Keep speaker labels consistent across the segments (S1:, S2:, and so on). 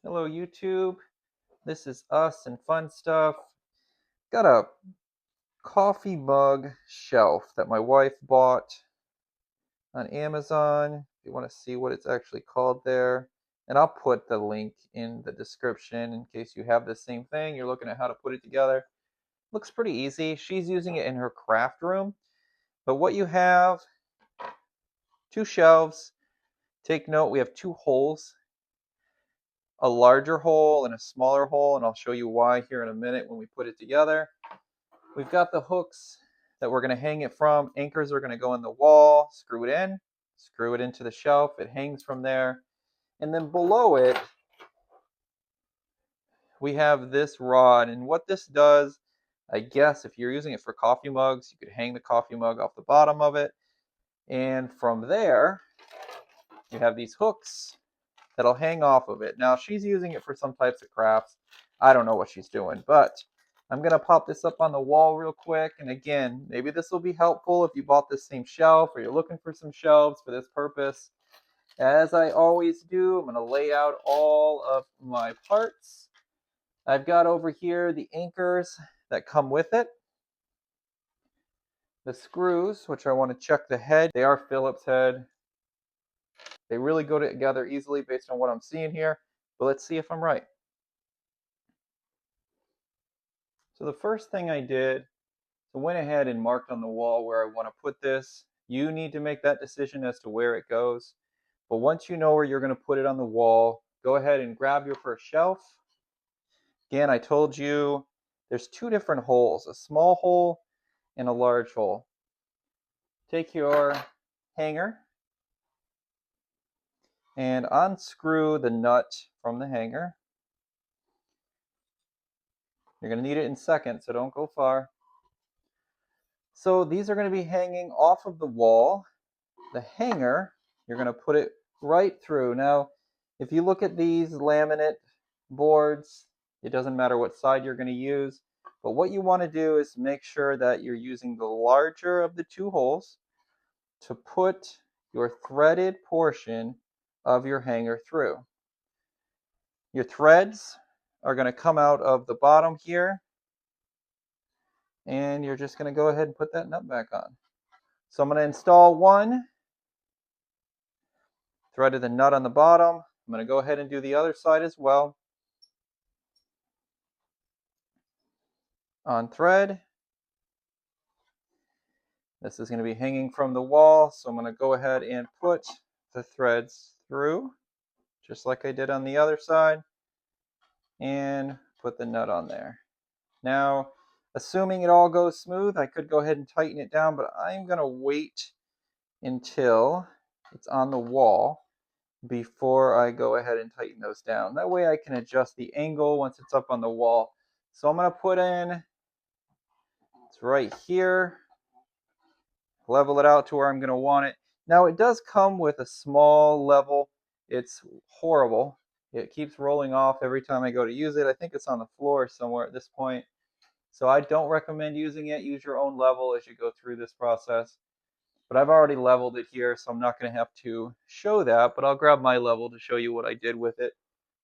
S1: Hello YouTube, this is us and fun stuff. Got a coffee mug shelf that my wife bought on Amazon. If you want to see what it's actually called there. And I'll put the link in the description in case you have the same thing. You're looking at how to put it together. Looks pretty easy. She's using it in her craft room. But what you have, two shelves. Take note, we have two holes, a larger hole and a smaller hole, and I'll show you why here in a minute when we put it together. We've got the hooks that we're going to hang it from. Anchors are going to go in the wall, screw it into the shelf. It hangs from there. And then below it, we have this rod. And what this does, I guess if you're using it for coffee mugs, you could hang the coffee mug off the bottom of it. And from there, you have these hooks that'll hang off of it. Now, she's using it for some types of crafts. I don't know what she's doing, but I'm going to pop this up on the wall real quick. And again, maybe this will be helpful if you bought this same shelf or you're looking for some shelves for this purpose. As I always do, I'm going to lay out all of my parts. I've got over here the anchors that come with it. The screws, which I want to check the head. They are Phillips head. They really go together easily based on what I'm seeing here. But let's see if I'm right. So the first thing I did, I went ahead and marked on the wall where I want to put this. You need to make that decision as to where it goes. But once you know where you're going to put it on the wall, go ahead and grab your first shelf. Again, I told you there's two different holes, a small hole and a large hole. Take your hanger and unscrew the nut from the hanger. You're going to need it in seconds, so don't go far. So these are going to be hanging off of the wall. The hanger, you're going to put it right through. Now, if you look at these laminate boards, it doesn't matter what side you're going to use. But what you want to do is make sure that you're using the larger of the two holes to put your threaded portion of your hanger through. Your threads are going to come out of the bottom here, and you're just going to go ahead and put that nut back on. So I'm going to install one, threaded the nut on the bottom. I'm going to go ahead and do the other side as well. On thread. This is going to be hanging from the wall, so I'm going to go ahead and put the threads through, just like I did on the other side, and put the nut on there. Now, assuming it all goes smooth, I could go ahead and tighten it down, but I'm going to wait until it's on the wall before I go ahead and tighten those down. That way I can adjust the angle once it's up on the wall. So I'm going to put in, it's right here, level it out to where I'm going to want it. Now it does come with a small level. It's horrible. It keeps rolling off every time I go to use it. I think it's on the floor somewhere at this point. So I don't recommend using it. Use your own level as you go through this process. But I've already leveled it here, so I'm not going to have to show that. But I'll grab my level to show you what I did with it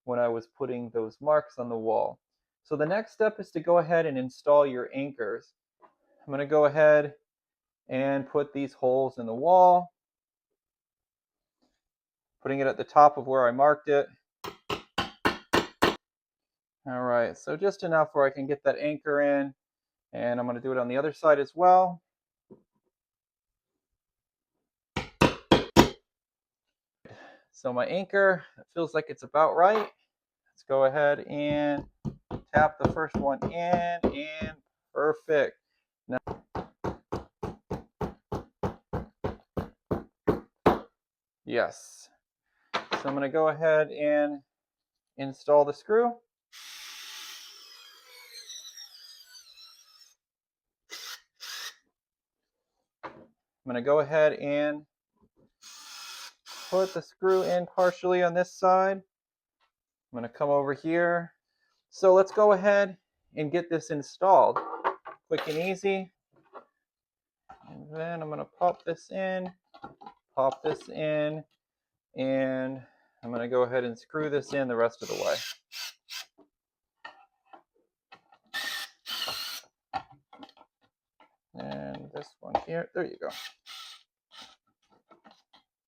S1: when I was putting those marks on the wall. So the next step is to go ahead and install your anchors. I'm going to go ahead and put these holes in the wall, putting it at the top of where I marked it. All right, so just enough where I can get that anchor in, and I'm going to do it on the other side as well. So my anchor, it feels like it's about right. Let's go ahead and tap the first one in, and perfect. Now, yes. So I'm going to go ahead and install the screw. I'm going to go ahead and put the screw in partially on this side. I'm going to come over here. So let's go ahead and get this installed. Quick and easy. And then I'm going to pop this in, and I'm going to go ahead and screw this in the rest of the way. And this one here, there you go.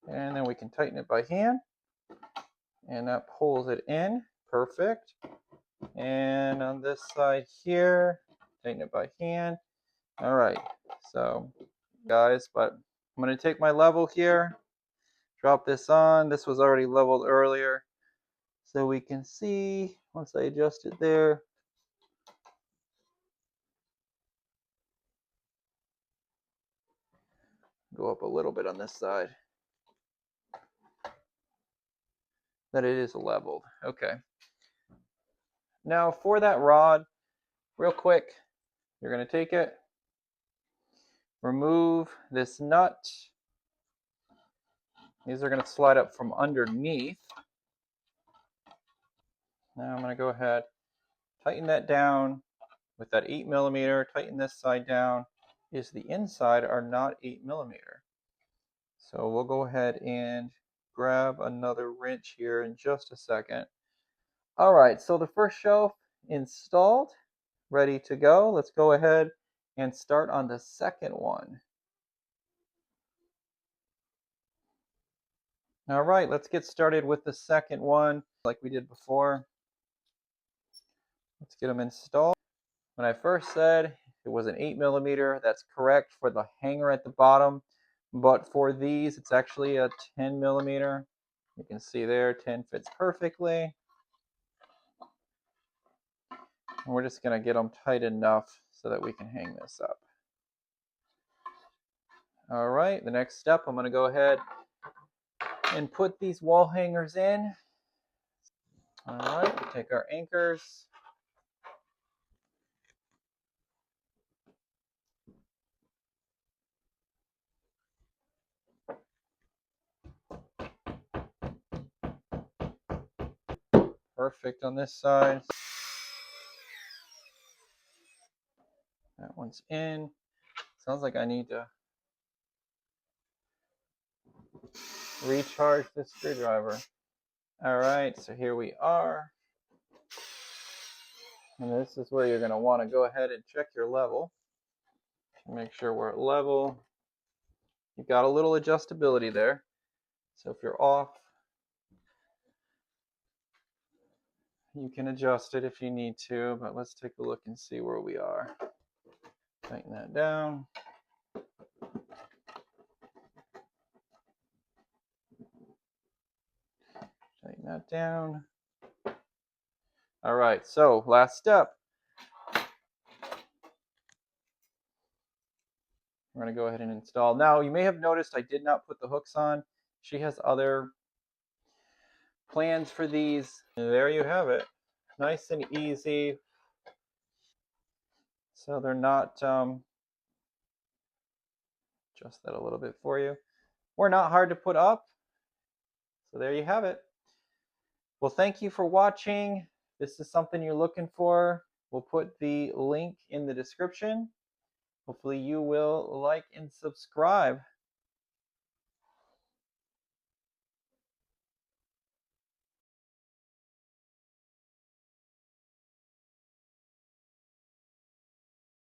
S1: And then we can tighten it by hand. And that pulls it in, perfect. And on this side here, tighten it by hand. All right, so guys, but I'm going to take my level here, drop this on. This was already leveled earlier. So we can see, once I adjust it there, go up a little bit on this side, that it is leveled. Okay. Now for that rod, real quick, you're going to take it, remove this nut. These are going to slide up from underneath. Now I'm going to go ahead, tighten that down with that 8mm, tighten this side down. Is the inside are not 8mm. So we'll go ahead and grab another wrench here in just a second. All right, so the first shelf installed, ready to go. Let's go ahead and start on the second one. All right, let's get started with the second one like we did before. Let's get them installed. When I first said it was an 8mm, that's correct for the hanger at the bottom, but for these it's actually a 10mm. You can see there, 10 fits perfectly. And we're just going to get them tight enough so that we can hang this up. All right, the next step, I'm going to go ahead and put these wall hangers in. All right, take our anchors. Perfect on this side. That one's in. Sounds like I need to recharge this screwdriver. All right, so here we are. And this is where you're going to want to go ahead and check your level. Make sure we're at level. You've got a little adjustability there. So if you're off, you can adjust it if you need to, but let's take a look and see where we are. Tighten that down. Tighten that down. All right, so last step. We're going to go ahead and install. Now, you may have noticed I did not put the hooks on. She has other plans for these. And there you have it. Nice and easy. So they're not, adjust that a little bit for you. We're not hard to put up. So there you have it. Well, thank you for watching. This is something you're looking for. We'll put the link in the description. Hopefully you will like and subscribe.